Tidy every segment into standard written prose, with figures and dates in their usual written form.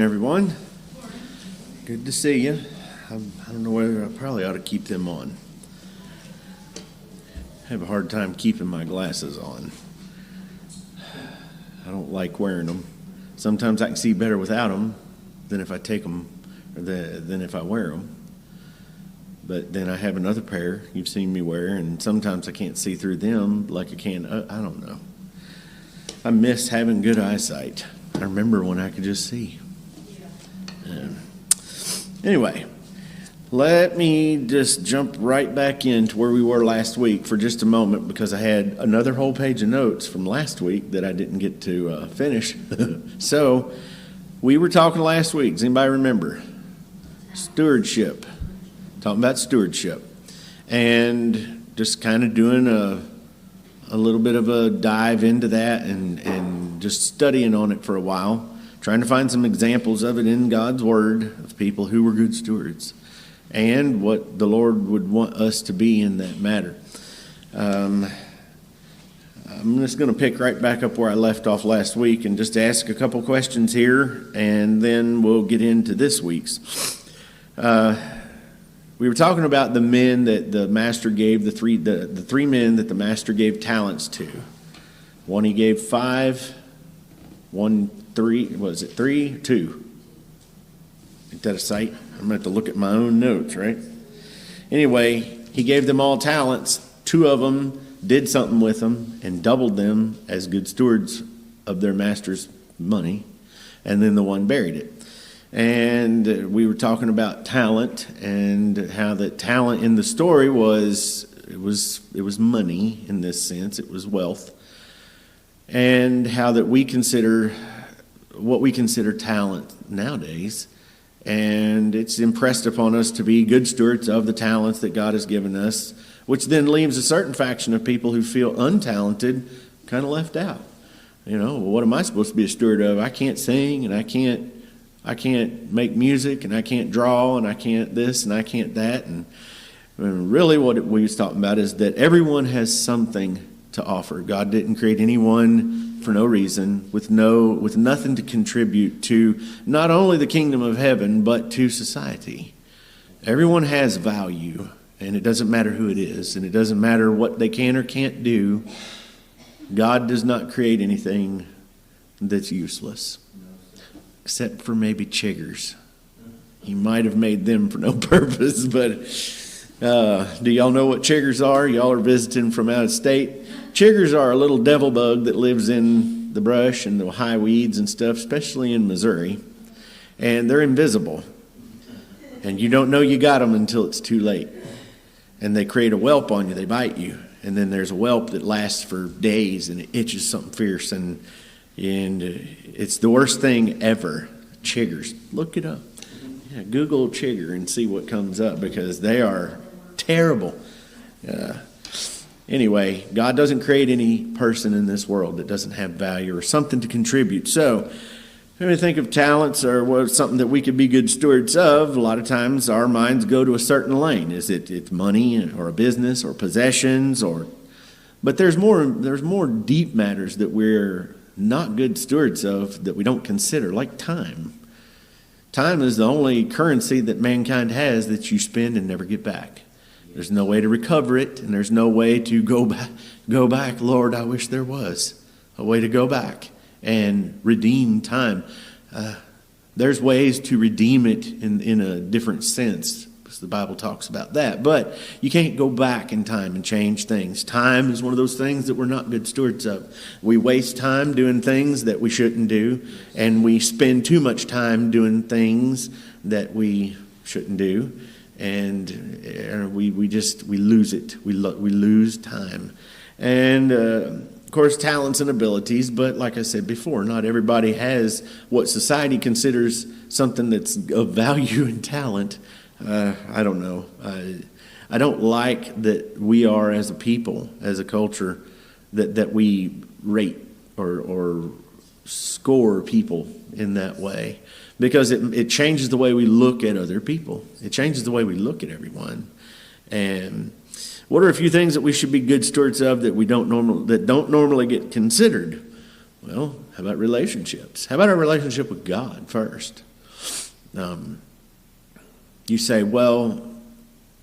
Everyone, good to see you. I don't know whether I probably ought to keep them on. I have a hard time keeping my glasses on. I don't like wearing them. Sometimes I can see better without them than if I take them, or than if I wear them. But then I have another pair you've seen me wear, and sometimes I can't see through them like I can. I don't know. I miss having good eyesight. I remember when I could just see. Anyway, let me just jump right back into where we were last week for just a moment, because I had another whole page of notes from last week that I didn't get to finish. So we were talking last week. Does anybody remember? Stewardship. Talking about stewardship. And just kind of doing a little bit of a dive into that and just studying on it for a while. Trying to find some examples of it in God's Word of people who were good stewards and what the Lord would want us to be in that matter. I'm just going to pick right back up where I left off last week and just ask a couple questions here, and then we'll get into this week's. We were talking about the men that the master gave, the three men that the master gave talents to. One he gave 5, one 3, was it 3, 2? Ain't that a sight? I'm going to have to look at my own notes, right? Anyway, he gave them all talents. 2 of them did something with them and doubled them as good stewards of their master's money, and then the one buried it. And we were talking about talent and how that talent in the story was money in this sense. It was wealth. And how that we consider what we consider talent nowadays, and it's impressed upon us to be good stewards of the talents that God has given us, which then leaves a certain faction of people who feel untalented kind of left out. Well, what am I supposed to be a steward of? I can't sing, and I can't make music, and I can't draw, and I can't this, and I can't that. And really what we was talking about is that everyone has something to offer. God didn't create anyone for no reason, with nothing to contribute to not only the kingdom of heaven, but to society. Everyone has value, and it doesn't matter who it is, and it doesn't matter what they can or can't do. God does not create anything that's useless, except for maybe chiggers. He might have made them for no purpose, but do y'all know what chiggers are? Y'all are visiting from out of state. Chiggers are a little devil bug that lives in the brush and the high weeds and stuff, especially in Missouri. And they're invisible. And you don't know you got them until it's too late. And they create a whelp on you. They bite you. And then there's a whelp that lasts for days, and it itches something fierce. And it's the worst thing ever. Chiggers. Look it up. Yeah, Google chigger and see what comes up, because they are terrible. Anyway, God doesn't create any person in this world that doesn't have value or something to contribute. So when we think of talents or something that we could be good stewards of, a lot of times our minds go to a certain lane. It's money or a business or possessions, but there's more deep matters that we're not good stewards of that we don't consider, like time. Time is the only currency that mankind has that you spend and never get back. There's no way to recover it, and there's no way to go back. Lord, I wish there was a way to go back and redeem time. There's ways to redeem it in a different sense, because the Bible talks about that. But you can't go back in time and change things. Time is one of those things that we're not good stewards of. We waste time doing things that we shouldn't do, and we spend too much time doing things that we shouldn't do. And we lose it. We lose time. And, of course, talents and abilities. But like I said before, not everybody has what society considers something that's of value and talent. I don't know. I don't like that we are, as a people, as a culture, that we rate or score people in that way. Because it changes the way we look at other people. It changes the way we look at everyone. And what are a few things that we should be good stewards of that don't normally get considered? Well, how about relationships? How about our relationship with God first? You say, well,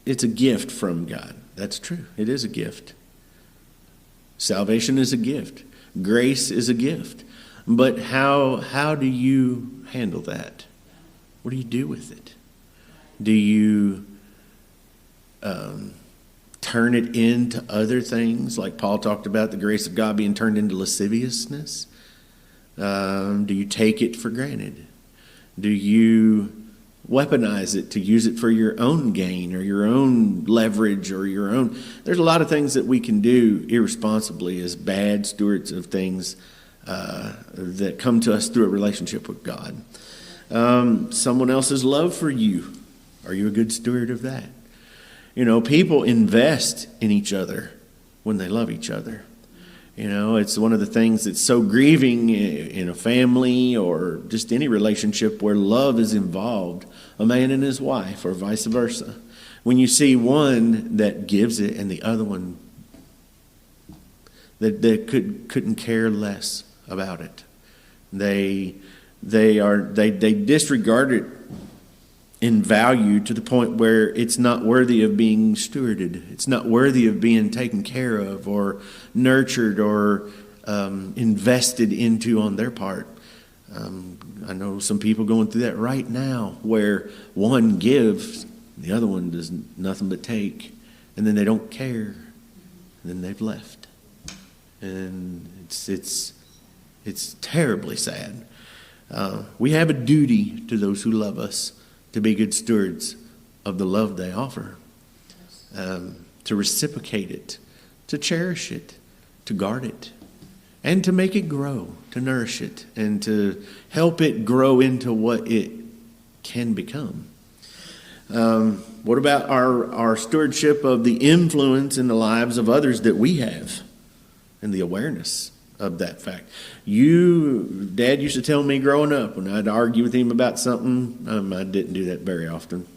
it's a gift from God. That's true. It is a gift. Salvation is a gift. Grace is a gift. But how do you handle that? What do you do with it? Do you turn it into other things, like Paul talked about the grace of God being turned into lasciviousness? Do you take it for granted? Do you weaponize it to use it for your own gain or your own leverage or your own... There's a lot of things that we can do irresponsibly as bad stewards of things that come to us through a relationship with God. Someone else's love for you. Are you a good steward of that? You know, people invest in each other when they love each other. You know, it's one of the things that's so grieving in a family or just any relationship where love is involved, a man and his wife or vice versa. When you see one that gives it and the other one that couldn't care less about it. They disregard it in value to the point where it's not worthy of being stewarded. It's not worthy of being taken care of or nurtured or invested into on their part. I know some people going through that right now where one gives, the other one does nothing but take, and then they don't care, and then they've left. And it's terribly sad. We have a duty to those who love us to be good stewards of the love they offer, to reciprocate it, to cherish it, to guard it, and to make it grow, to nourish it, and to help it grow into what it can become. What about our stewardship of the influence in the lives of others that we have and the awareness of that fact? Dad used to tell me growing up when I'd argue with him about something, I didn't do that very often,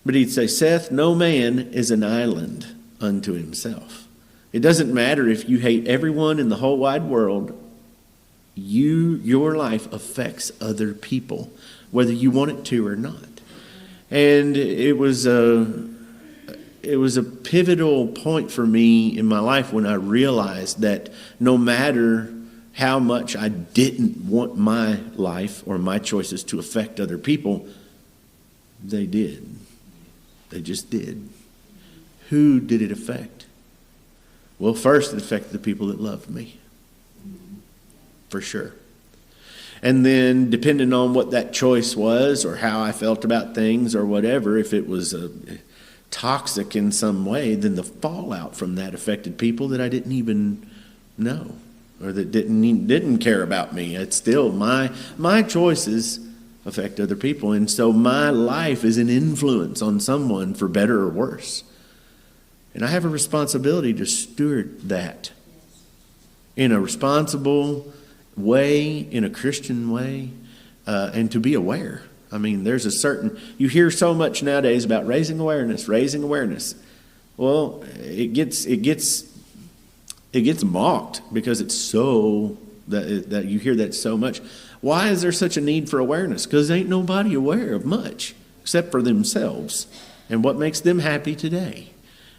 but he'd say, Seth, no man is an island unto himself. It doesn't matter if you hate everyone in the whole wide world, your life affects other people, whether you want it to or not. And it was a pivotal point for me in my life when I realized that no matter how much I didn't want my life or my choices to affect other people, they did. They just did. Who did it affect? Well, first it affected the people that loved me, for sure. And then depending on what that choice was or how I felt about things or whatever, if it was toxic in some way, then the fallout from that affected people that I didn't even know or that didn't care about me. It's still my choices affect other people, and so my life is an influence on someone for better or worse. And I have a responsibility to steward that in a responsible way, in a Christian way, and to be aware. I mean, there's you hear so much nowadays about raising awareness. Well, it gets mocked because it's so that you hear that so much. Why is there such a need for awareness? Because ain't nobody aware of much except for themselves and what makes them happy today.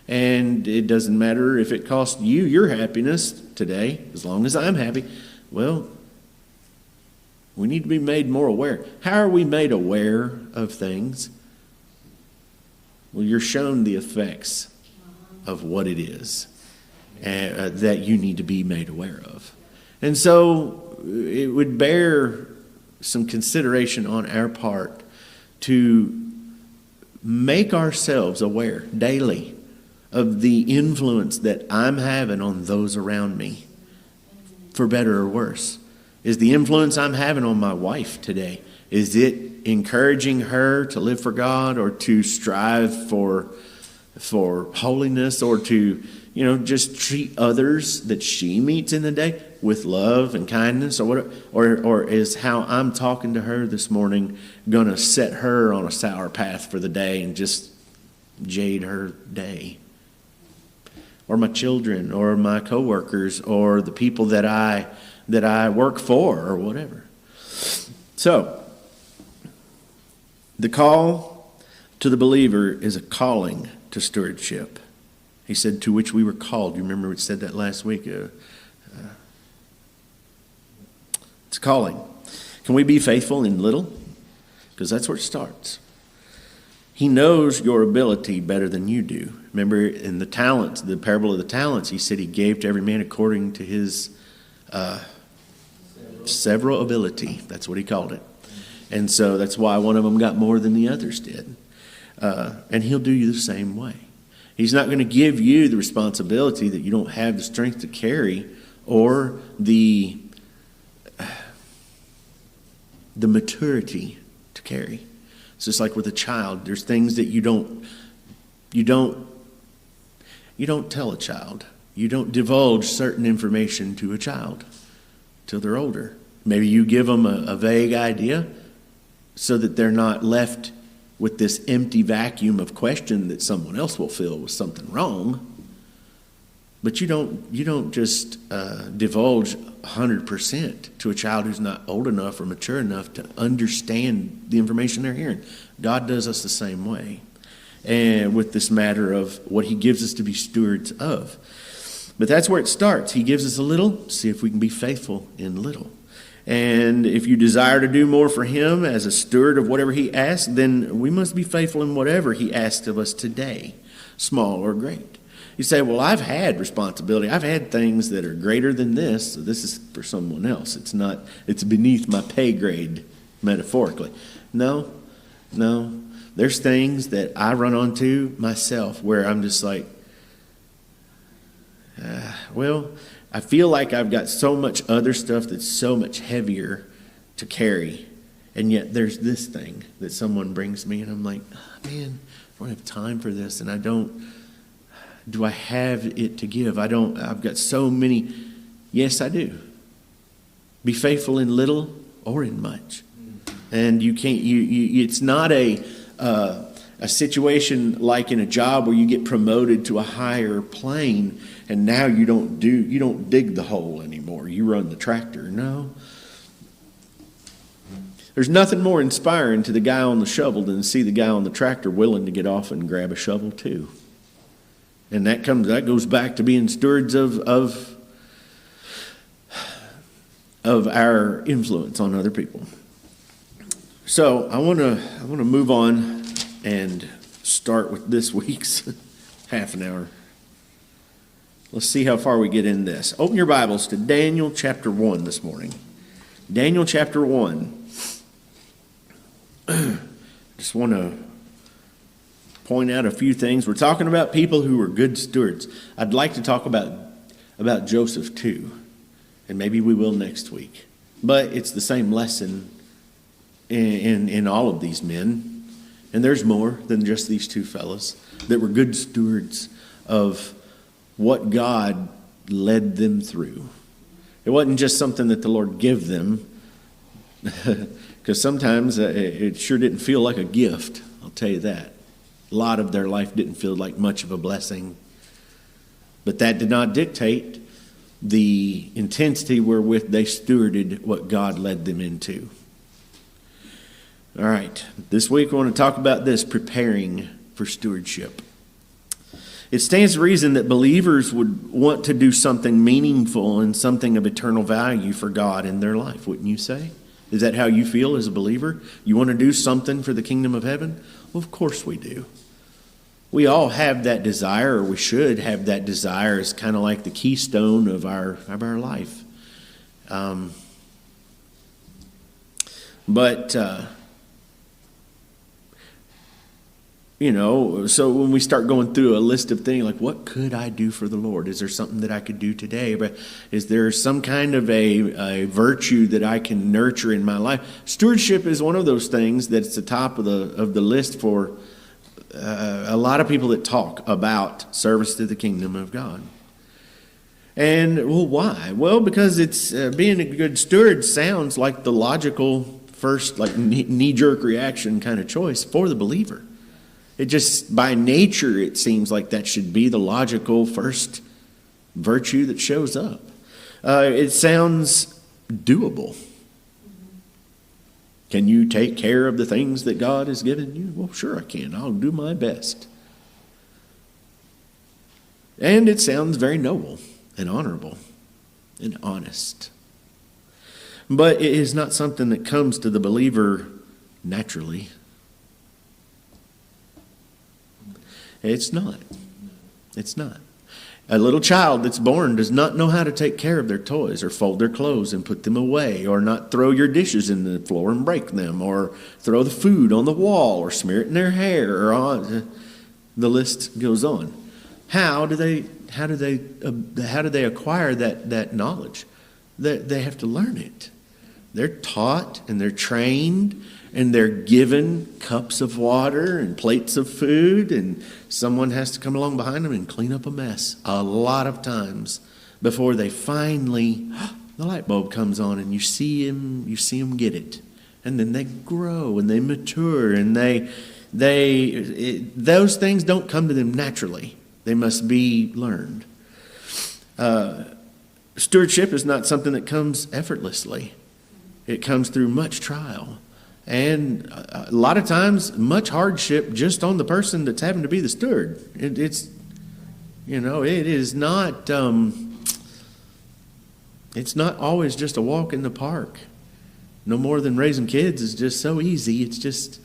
And it doesn't matter if it costs you your happiness today, as long as I'm happy. Well, we need to be made more aware. How are we made aware of things? Well, you're shown the effects of what it is that you need to be made aware of. And so it would bear some consideration on our part to make ourselves aware daily of the influence that I'm having on those around me, for better or worse. Is the influence I'm having on my wife today, is it encouraging her to live for God or to strive for holiness or to, just treat others that she meets in the day with love and kindness or whatever? Or is how I'm talking to her this morning going to set her on a sour path for the day and just jade her day? Or my children or my coworkers or the people that I work for or whatever. So, The call to the believer is a calling to stewardship. He said, to which we were called. You remember we said that last week. It's a calling. Can we be faithful in little? Because that's where it starts. He knows your ability better than you do. Remember in the talents, the parable of the talents, he said he gave to every man according to his several ability. That's what he called it. And so that's why one of them got more than the others did. And he'll do you the same way. He's not going to give you the responsibility that you don't have the strength to carry or the maturity to carry. It's just like with a child. There's things that you don't tell a child. You don't divulge certain information to a child till they're older. Maybe you give them a vague idea so that they're not left with this empty vacuum of question that someone else will fill with something wrong. But you don't just divulge 100% to a child who's not old enough or mature enough to understand the information they're hearing. God does us the same way, and with this matter of what he gives us to be stewards of. But that's where it starts. He gives us a little, see if we can be faithful in little. And if you desire to do more for him as a steward of whatever he asks, then we must be faithful in whatever he asks of us today, small or great. You say, well, I've had responsibility. I've had things that are greater than this. So this is for someone else. It's beneath my pay grade, metaphorically. No. There's things that I run onto myself where I'm just like, I feel like I've got so much other stuff that's so much heavier to carry. And yet there's this thing that someone brings me and I'm like, man, I don't have time for this. And do I have it to give? I've got so many. Yes, I do. Be faithful in little or in much. And you can't, it's not a situation like in a job where you get promoted to a higher plane and now you don't dig the hole anymore. You run the tractor. No. There's nothing more inspiring to the guy on the shovel than to see the guy on the tractor willing to get off and grab a shovel too. And that goes back to being stewards of our influence on other people. So I want to move on and start with this week's half an hour. Let's see how far we get in this. Open your Bibles to Daniel chapter 1 this morning. Daniel chapter 1. Just want to point out a few things. We're talking about people who were good stewards. I'd like to talk about Joseph too, and maybe we will next week. But it's the same lesson in all of these men, and there's more than just these two fellas that were good stewards of what God led them through. It wasn't just something that the Lord gave them, because sometimes it sure didn't feel like a gift, I'll tell you that. A lot of their life didn't feel like much of a blessing. But that did not dictate the intensity wherewith they stewarded what God led them into. All right, this week I want to talk about this, preparing for stewardship. It stands to reason that believers would want to do something meaningful and something of eternal value for God in their life, wouldn't you say? Is that how you feel as a believer? You want to do something for the kingdom of heaven? Well, of course we do. We all have that desire, or we should have that desire. It's kind of like the keystone of our life. So when we start going through a list of things, like what could I do for the Lord? Is there something that I could do today? But is there some kind of a virtue that I can nurture in my life? Stewardship is one of those things that's the top of the list for a lot of people that talk about service to the kingdom of God. And, well, why? Well, because it's being a good steward sounds like the logical first, like knee-jerk reaction kind of choice for the believer. It just, by nature, it seems like that should be the logical first virtue that shows up. It sounds doable. Can you take care of the things that God has given you? Well, sure I can. I'll do my best. And it sounds very noble and honorable and honest. But it is not something that comes to the believer naturally. It's not. It's not. A little child that's born does not know how to take care of their toys or fold their clothes and put them away, or not throw your dishes in the floor and break them, or throw the food on the wall or smear it in their hair, or on. The list goes on. How do they acquire that knowledge? They have to learn it. They're taught and they're trained and they're given cups of water and plates of food, and someone has to come along behind them and clean up a mess a lot of times before they finally, the light bulb comes on and you see them get it. And then they grow and they mature, and those things don't come to them naturally. They must be learned. Stewardship is not something that comes effortlessly. It comes through much trial. And a lot of times, much hardship just on the person that's having to be the steward. It is not, it's not always just a walk in the park. No more than raising kids is just so easy. It's just,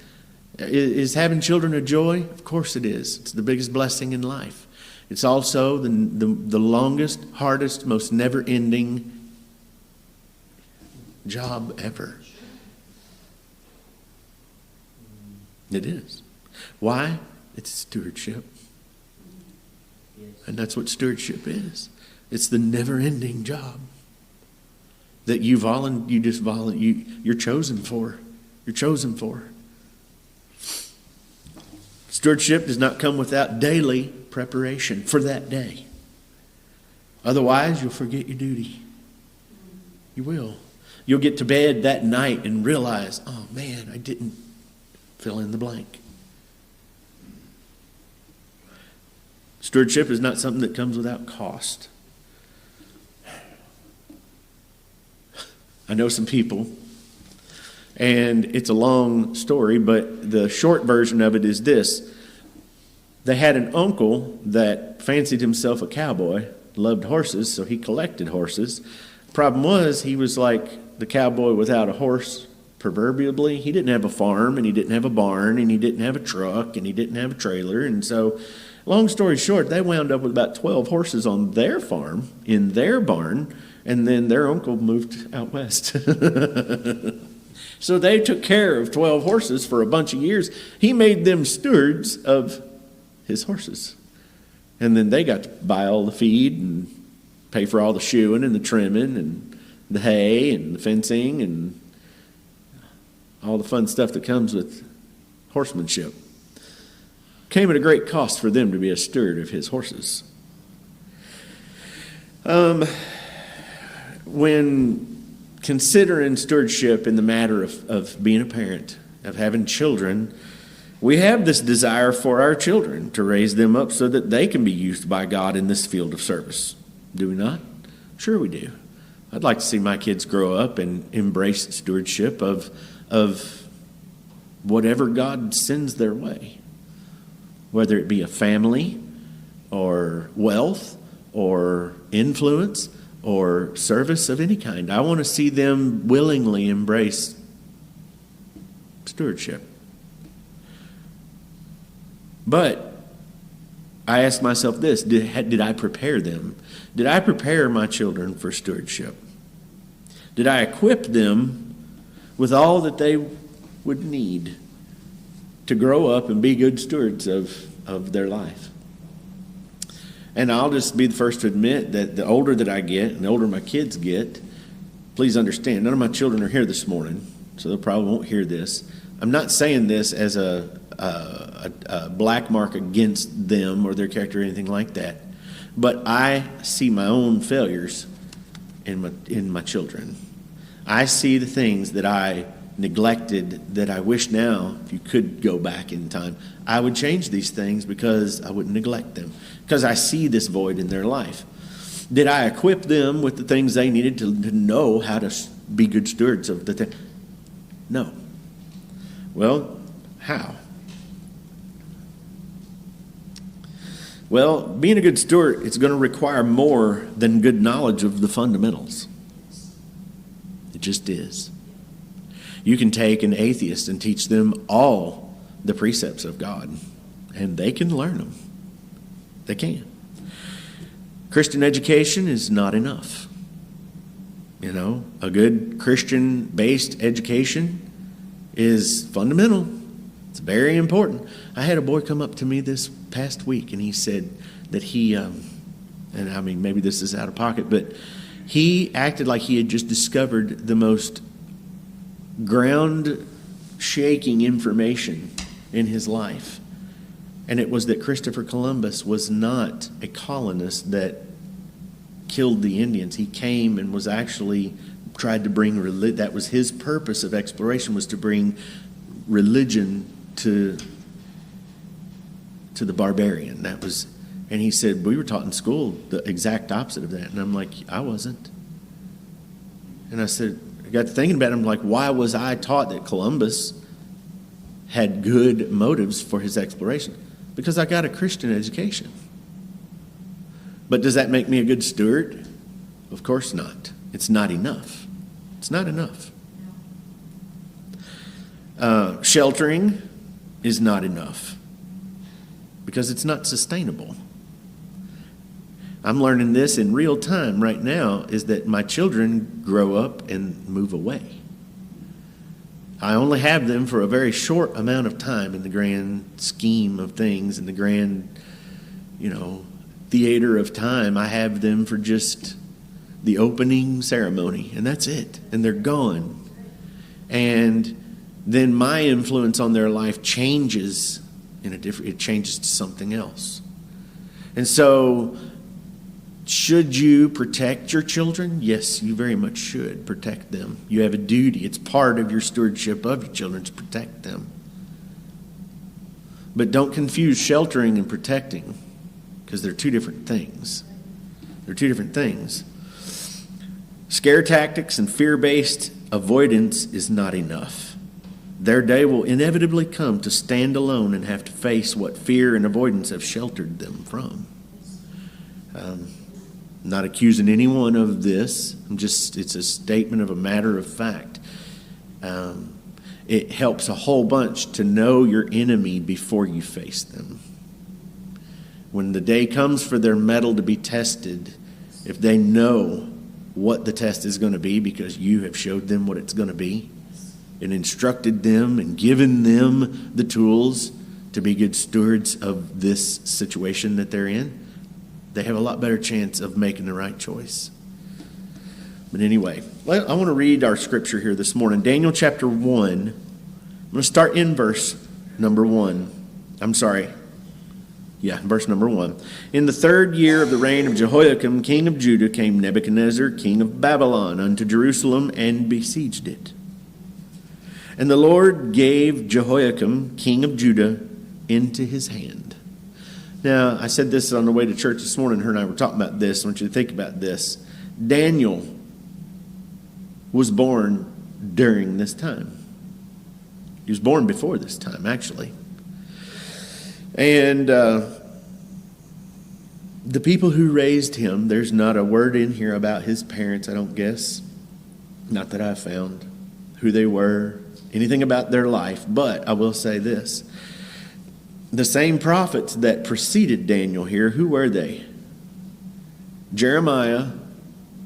is having children a joy? Of course it is. It's the biggest blessing in life. It's also the longest, hardest, most never-ending job ever. It is. Why? It's stewardship. And that's what stewardship is. It's the never-ending job that you're chosen for. You're chosen for. Stewardship does not come without daily preparation for that day. Otherwise, you'll forget your duty. You will. You'll get to bed that night and realize, oh man, I didn't fill in the blank. Stewardship is not something that comes without cost. I know some people, and it's a long story, but the short version of it is this. They had an uncle that fancied himself a cowboy, loved horses, so he collected horses. Problem was, he was like the cowboy without a horse. Proverbially, he didn't have a farm, and he didn't have a barn, and he didn't have a truck, and he didn't have a trailer. And so, long story short, they wound up with about 12 horses on their farm, in their barn, and then their uncle moved out west. So they took care of 12 horses for a bunch of years. He made them stewards of his horses. And then they got to buy all the feed and pay for all the shoeing and the trimming and the hay and the fencing and all the fun stuff that comes with horsemanship. Came at a great cost for them to be a steward of his horses. When considering stewardship in the matter of being a parent, of having children, we have this desire for our children to raise them up so that they can be used by God in this field of service. Do we not? Sure we do. I'd like to see my kids grow up and embrace stewardship of whatever God sends their way, whether it be a family or wealth or influence or service of any kind. I want to see them willingly embrace stewardship. But I ask myself this, did I prepare them? Did I prepare my children for stewardship? Did I equip them with all that they would need to grow up and be good stewards of their life? And I'll just be the first to admit that the older that I get and the older my kids get, please understand, none of my children are here this morning, so they probably won't hear this. I'm not saying this as a black mark against them or their character or anything like that. But I see my own failures in my children. I see the things that I neglected that I wish now, if you could go back in time, I would change these things because I wouldn't neglect them. Because I see this void in their life. Did I equip them with the things they needed to know how to be good stewards of the thing? No. Well, how? Well, being a good steward, it's going to require more than good knowledge of the fundamentals. It just is. You can take an atheist and teach them all the precepts of God, and they can learn them. They can. Christian education is not enough. You know, a good Christian-based education is fundamental. It's very important. I had a boy come up to me this past week, and he said that he, and I mean, maybe this is out of pocket, but he acted like he had just discovered the most ground-shaking information in his life. And it was that Christopher Columbus was not a colonist that killed the Indians. He came and was actually tried to bring religion. That was his purpose of exploration, was to bring religion to the barbarian. That was, and he said, we were taught in school the exact opposite of that. And I'm like, I wasn't. And I said, I got to thinking about it. I'm like, why was I taught that Columbus had good motives for his exploration? Because I got a Christian education. But does that make me a good steward? Of course not. It's not enough. It's not enough. Sheltering is not enough because it's not sustainable. I'm learning this in real time right now, is that my children grow up and move away. I only have them for a very short amount of time in the grand scheme of things, in the grand, theater of time. I have them for just the opening ceremony, and that's it. And they're gone. And then my influence on their life changes it changes to something else. And so, should you protect your children? Yes, you very much should protect them. You have a duty. It's part of your stewardship of your children to protect them. But don't confuse sheltering and protecting, because they're two different things. They're two different things. Scare tactics and fear-based avoidance is not enough. Their day will inevitably come to stand alone and have to face what fear and avoidance have sheltered them from. Not accusing anyone of this. It's a statement of a matter of fact. It helps a whole bunch to know your enemy before you face them. When the day comes for their mettle to be tested, if they know what the test is going to be because you have showed them what it's going to be and instructed them and given them the tools to be good stewards of this situation that they're in, they have a lot better chance of making the right choice. But anyway, I want to read our scripture here this morning. Daniel chapter 1. I'm going to start in verse number 1. Verse number 1. In the 3rd year of the reign of Jehoiakim, king of Judah, came Nebuchadnezzar, king of Babylon, unto Jerusalem, and besieged it. And the Lord gave Jehoiakim, king of Judah, into his hand. Now, I said this on the way to church this morning. Her and I were talking about this. I want you to think about this. Daniel was born during this time. He was born before this time, actually. And the people who raised him, there's not a word in here about his parents, I don't guess. Not that I've found. Who they were, anything about their life. But I will say this. The same prophets that preceded Daniel here, who were they? Jeremiah.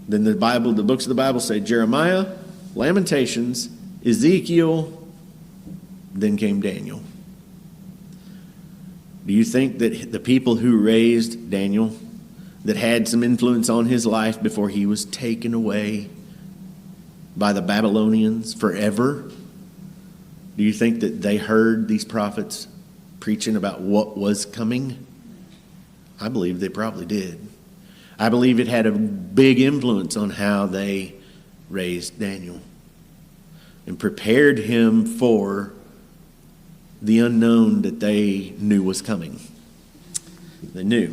Then the books of the Bible say Jeremiah, Lamentations, Ezekiel, then came Daniel. Do you think that the people who raised Daniel, that had some influence on his life before he was taken away by the Babylonians forever, do you think that they heard these prophets preaching about what was coming? I believe they probably did. I believe it had a big influence on how they raised Daniel and prepared him for the unknown that they knew was coming. They knew.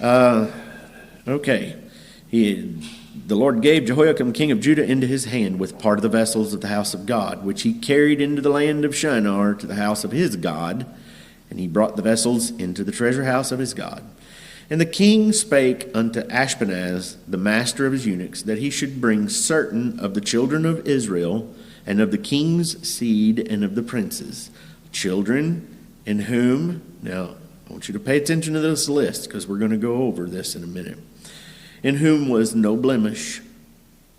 Okay. the Lord gave Jehoiakim king of Judah into his hand with part of the vessels of the house of God, which he carried into the land of Shinar to the house of his God, and he brought the vessels into the treasure house of his God. And the king spake unto Ashpenaz, the master of his eunuchs, that he should bring certain of the children of Israel, and of the king's seed, and of the princes, children in whom, now I want you to pay attention to this list, because we're going to go over this in a minute, in whom was no blemish,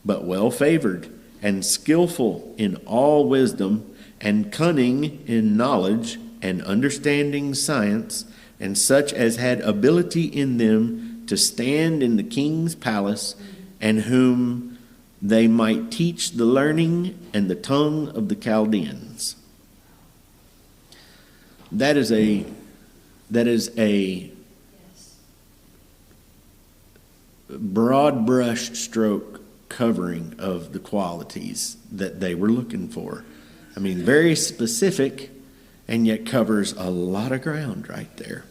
but well favored, and skillful in all wisdom, and cunning in knowledge, and understanding science, and such as had ability in them to stand in the king's palace, and whom they might teach the learning and the tongue of the Chaldeans. That is a broad brush stroke covering of the qualities that they were looking for. I mean, very specific, and yet covers a lot of ground right there.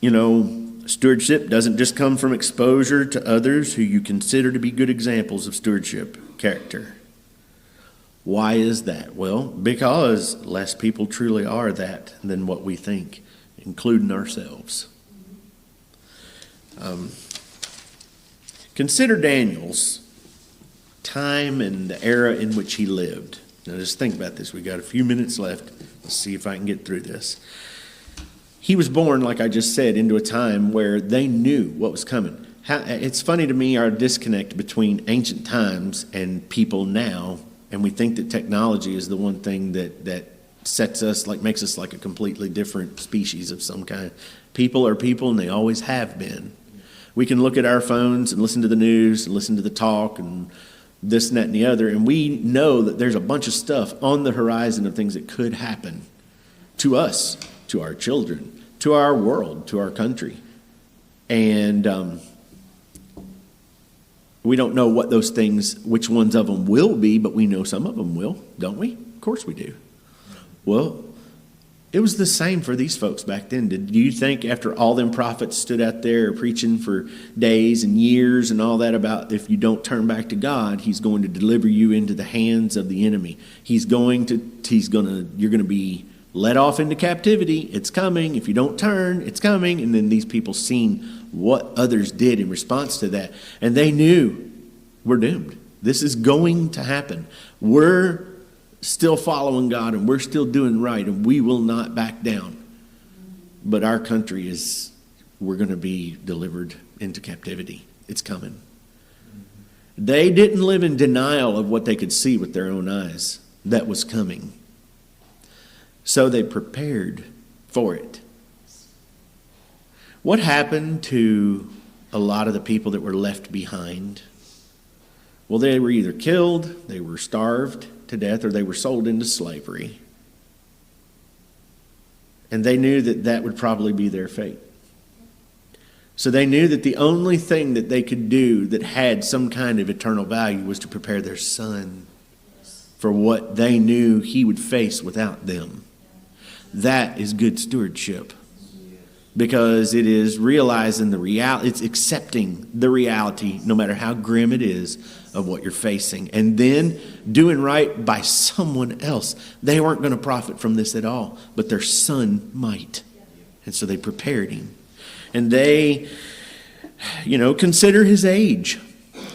You know, stewardship doesn't just come from exposure to others who you consider to be good examples of stewardship character. Why is that? Well, because less people truly are that than what we think, including ourselves. Consider Daniel's time and the era in which he lived. Now just think about this. We got a few minutes left. Let's see if I can get through this. He was born, like I just said, into a time where they knew what was coming. It's funny to me, our disconnect between ancient times and people now, and we think that technology is the one thing that sets us, like makes us like a completely different species of some kind. People are people, and they always have been. We can look at our phones and listen to the news and listen to the talk and this and that and the other, and we know that there's a bunch of stuff on the horizon of things that could happen to us, to our children, to our world, to our country. And we don't know what those things, which ones of them will be, but we know some of them will, don't we? Of course we do. Well, it was the same for these folks back then. Did you think after all them prophets stood out there preaching for days and years and all that about if you don't turn back to God, he's going to deliver you into the hands of the enemy. You're going to be led off into captivity. It's coming. If you don't turn, it's coming. And then these people seen what others did in response to that. And they knew we're doomed. This is going to happen. We're still following God, and we're still doing right, and we will not back down. But our country we're going to be delivered into captivity. It's coming. They didn't live in denial of what they could see with their own eyes. That was coming. So they prepared for it. What happened to a lot of the people that were left behind? Well, they were either killed, they were starved to death, or they were sold into slavery. And they knew that that would probably be their fate. So they knew that the only thing that they could do that had some kind of eternal value was to prepare their son for what they knew he would face without them. That is good stewardship. Because it is realizing the reality, it's accepting the reality, no matter how grim it is, of what you're facing. And then doing right by someone else. They weren't going to profit from this at all, but their son might. And so they prepared him. And they, consider his age.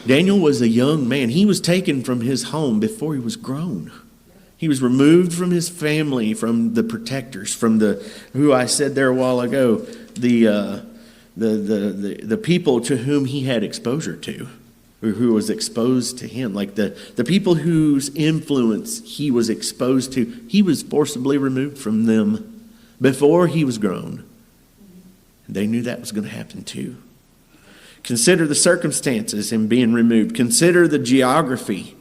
Daniel was a young man. He was taken from his home before he was grown. He was removed from his family, from the protectors, from who I said there a while ago, the people to whom he had exposure to, or who was exposed to him, like the people whose influence he was exposed to. He was forcibly removed from them before he was grown. They knew that was going to happen too. Consider the circumstances in being removed. Consider the geography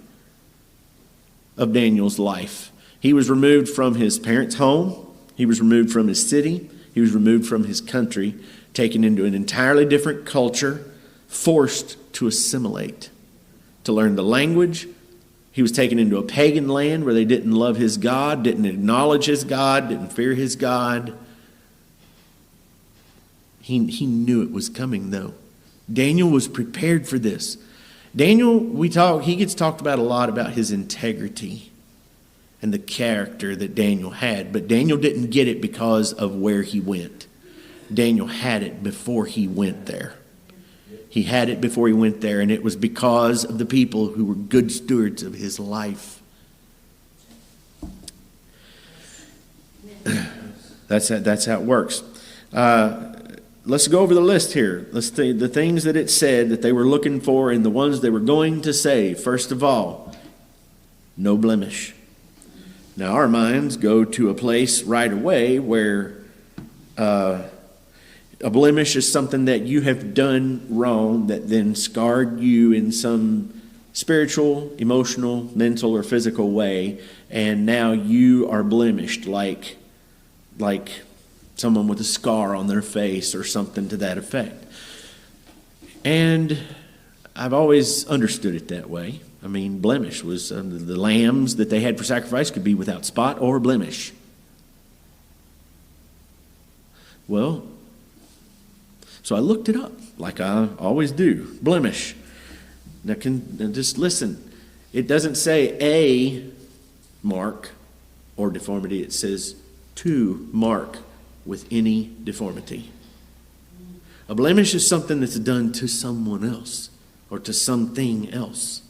of Daniel's life. He was removed from his parents' home. He was removed from his city. He was removed from his country, taken into an entirely different culture, forced to assimilate, to learn the language. He was taken into a pagan land where they didn't love his God, didn't acknowledge his God, didn't fear his God. He knew it was coming, though. Daniel was prepared for this. Daniel, he gets talked about a lot about his integrity and the character that Daniel had. But Daniel didn't get it because of where he went. Daniel had it before he went there. He had it before he went there, and it was because of the people who were good stewards of his life. That's how it works. Let's go over the list here. Let's see the things that it said that they were looking for and the ones they were going to say. First of all, no blemish. Now our minds go to a place right away where a blemish is something that you have done wrong that then scarred you in some spiritual, emotional, mental, or physical way, and now you are blemished like someone with a scar on their face or something to that effect. And I've always understood it that way. I mean, blemish was the lambs that they had for sacrifice could be without spot or blemish. Well, so I looked it up like I always do. Blemish. Now just listen. It doesn't say a mark or deformity. It says to mark with any deformity. A blemish is something that's done to someone else or to something else.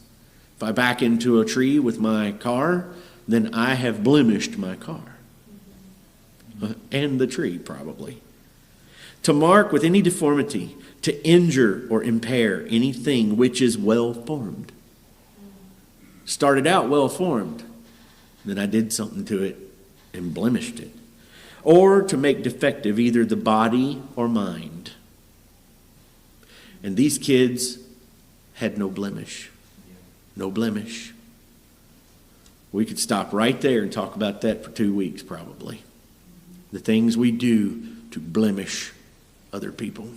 If I back into a tree with my car, then I have blemished my car. And the tree, probably. To mark with any deformity, to injure or impair anything which is well formed. Started out well formed, then I did something to it and blemished it. Or to make defective either the body or mind. And these kids had no blemish. No blemish. We could stop right there and talk about that for 2 weeks probably. The things we do to blemish other people.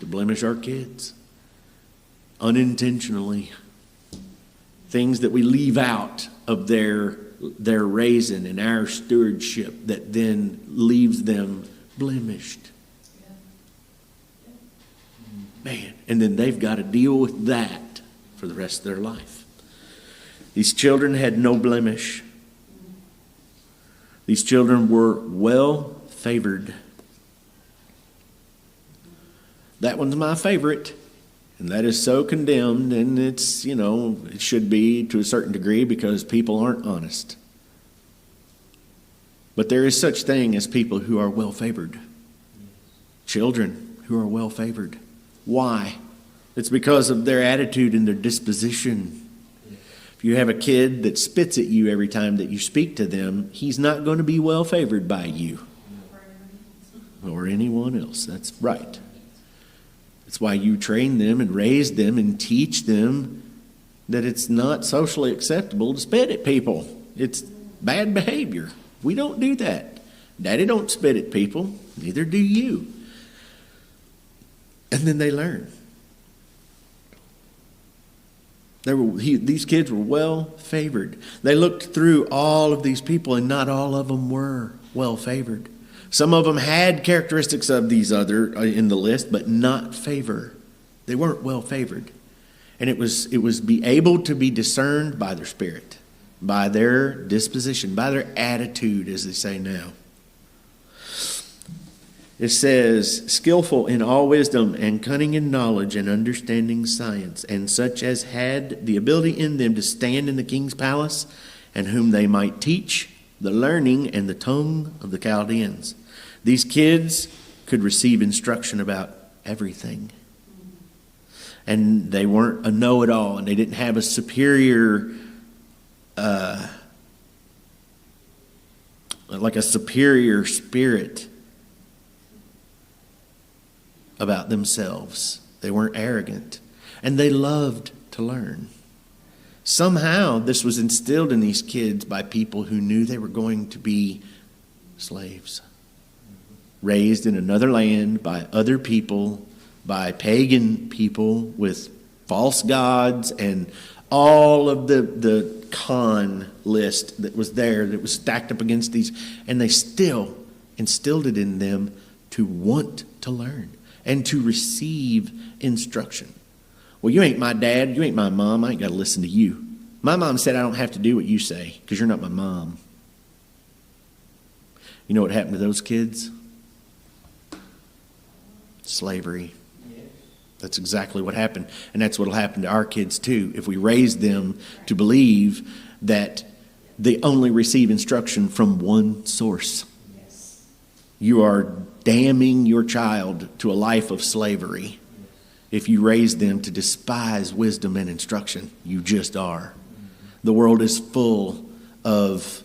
To blemish our kids. Unintentionally. Things that we leave out of their raising and our stewardship that then leaves them blemished. Man, and then they've got to deal with that for the rest of their life. These children had no blemish. These children were well favored. That one's my favorite. And that is so condemned, and it's, it should be to a certain degree because people aren't honest. But there is such thing as people who are well favored. Children who are well favored. Why? It's because of their attitude and their disposition. If you have a kid that spits at you every time that you speak to them, he's not going to be well favored by you. Or anyone else. That's right. That's why you train them and raise them and teach them that it's not socially acceptable to spit at people. It's bad behavior. We don't do that. Daddy don't spit at people. Neither do you. And then they learn. These kids were well favored. They looked through all of these people and not all of them were well favored. Some of them had characteristics of these other in the list, but not favor. They weren't well favored. And it was be able to be discerned by their spirit, by their disposition, by their attitude, as they say now. It says, skillful in all wisdom and cunning in knowledge and understanding science, and such as had the ability in them to stand in the king's palace, and whom they might teach the learning and the tongue of the Chaldeans. These kids could receive instruction about everything. And they weren't a know-it-all, and they didn't have a superior, like a superior spirit about themselves. They weren't arrogant. And they loved to learn. Somehow this was instilled in these kids by people who knew they were going to be slaves. Raised in another land by other people, by pagan people with false gods and all of the con list that was there, that was stacked up against these. And they still instilled it in them to want to learn and to receive instruction. Well, you ain't my dad. You ain't my mom. I ain't got to listen to you. My mom said I don't have to do what you say because you're not my mom. You know what happened to those kids? Slavery. That's exactly what happened. And that's what will happen to our kids too if we raise them to believe that they only receive instruction from one source. You are damning your child to a life of slavery if you raise them to despise wisdom and instruction. You just are. The world is full of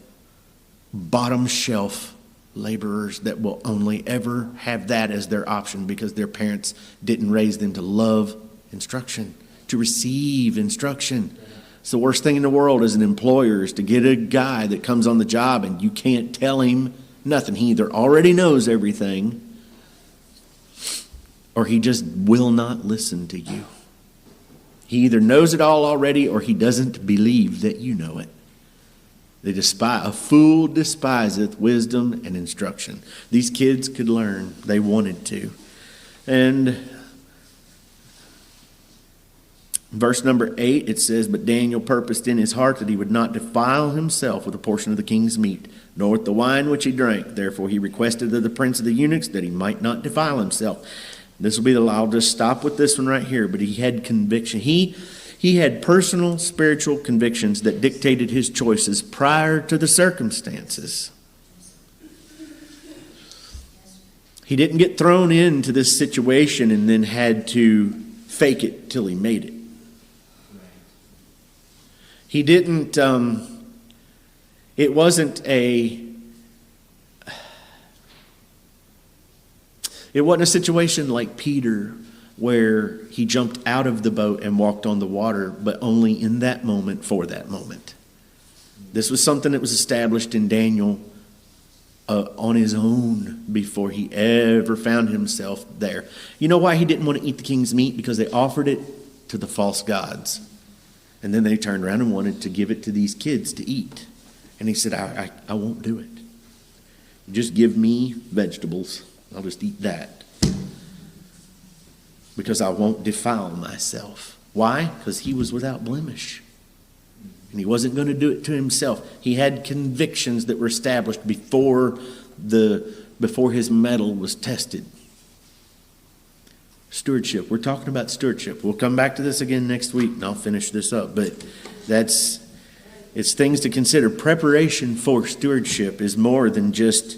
bottom shelf laborers that will only ever have that as their option because their parents didn't raise them to love instruction, to receive instruction. It's the worst thing in the world as an employer is to get a guy that comes on the job and you can't tell him nothing. He either already knows everything or he just will not listen to you. He either knows it all already or he doesn't believe that you know it. A fool despiseth wisdom and instruction. These kids could learn. They wanted to. And verse number 8, it says, But Daniel purposed in his heart that he would not defile himself with a portion of the king's meat, nor with the wine which he drank. Therefore he requested of the prince of the eunuchs that he might not defile himself. This will be I'll just stop with this one right here. But he had conviction. He had personal spiritual convictions that dictated his choices prior to the circumstances. He didn't get thrown into this situation and then had to fake it till he made it. He didn't, it wasn't a situation like Peter where he jumped out of the boat and walked on the water, but only in that moment for that moment. This was something that was established in Daniel on his own before he ever found himself there. You know why he didn't want to eat the king's meat? Because they offered it to the false gods. And then they turned around and wanted to give it to these kids to eat. And he said, I won't do it. Just give me vegetables. I'll just eat that. Because I won't defile myself. Why? Because he was without blemish. And he wasn't going to do it to himself. He had convictions that were established before his mettle was tested. Stewardship. We're talking about stewardship. We'll come back to this again next week and I'll finish this up. But it's things to consider. Preparation for stewardship is more than just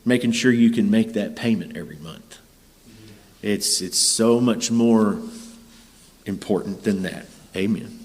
making sure you can make that payment every month. It's so much more important than that. Amen.